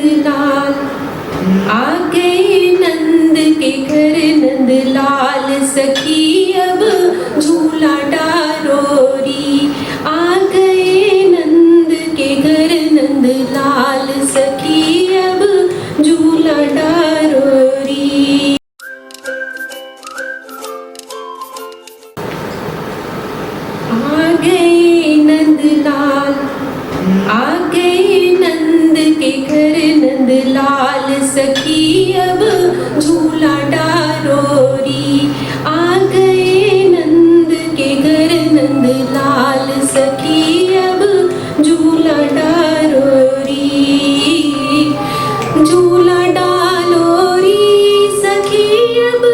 नंदलाल, आ गए नंद के घर नंदलाल, सखी अब झूला डारोरी। आ गए नंद के घर नंदलाल, सखी अब झूला डारोरी। आ गए नंदलाल, आ गए नंद के घर नंदलाल, सखी अब झूला डारोरी। आ गए नंद के घर नंदलाल, सखी अब झूला डारोरी। झूला डालोरी सखी अब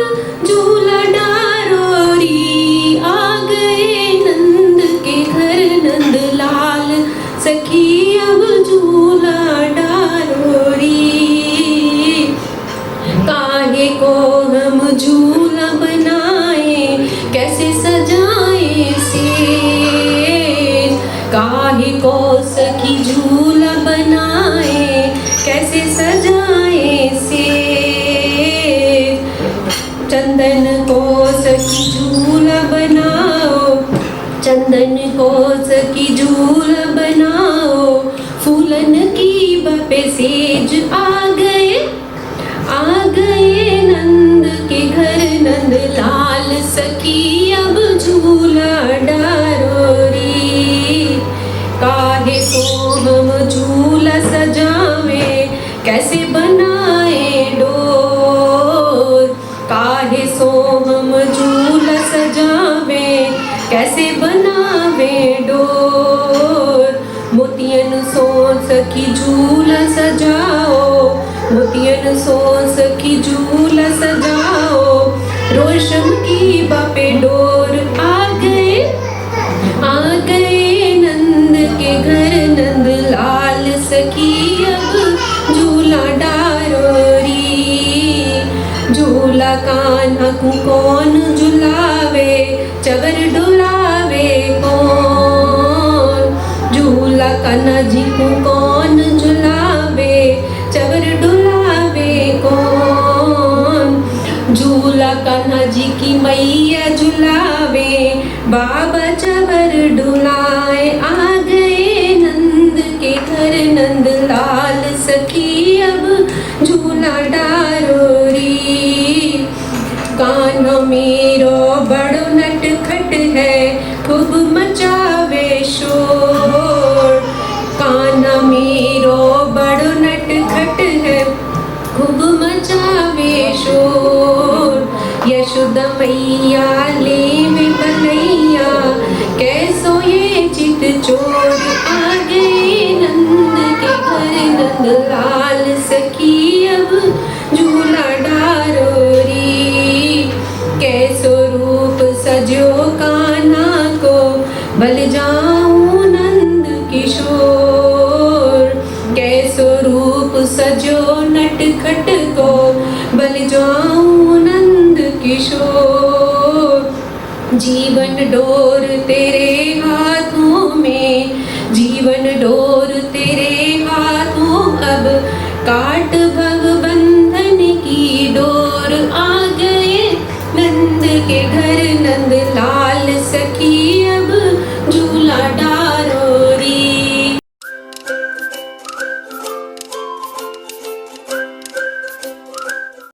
झूला डारोरी। आ गए नंद के घर नंदलाल, सखी अब झूला डारोरी। काहे को हम झूला बनाए, कैसे सजाए से। काहे को सखी झूला बनाए, कैसे सजाए से। चंदन को सखी झूला बनाओ, चंदन को सखी झूला बनाओ। फूलन की बपे सेज आ गए नंद के घर नंदलाल, सखी अब झूला डारोरी। काहे को हम झूला सजावे, कैसे बनाए डोर। काहे सो हम झूला सजावे, कैसे बनावे डोर। मोतियन सो सखी झूला सजाओ, मोतियन सो सखी झूला सजाओ। रोशम की बापे डोर आ गए नंद के घर नंदलाल, सखी अब झूला डारोरी। झूला कान्हा को कौन झुलावे, चवर डुलावे कौन। झूला कान्हा जी को कौन झुलावे, चवर डुलावे कौन। झूला कान्हा जी की मैया झुलावे, बाबा चवर डुलाए। आ गए नंद के घर नंदलाल, सखी अब झूला डारोरी। कान्हा मेरो बड़ो नटखट है, खूब मचावे शोर। कान्हा मेरो बड़ो नटखट है, खूब मचावे शोर। यशोदा मैया लेवे कन्हैया, कैसो ये चित चोर। आ गए नंद के घर नंदलाल, सखी अब झूला डारोरी। कैसो रूप सजो कान्हा को, बल जाऊं नंद किशोर। कैसो रूप सजो नटखट को, बल जाऊं नंद किशोर। जीवन डोर तेरे हाथों में, जीवन डोर तेरे हाथों। अब काट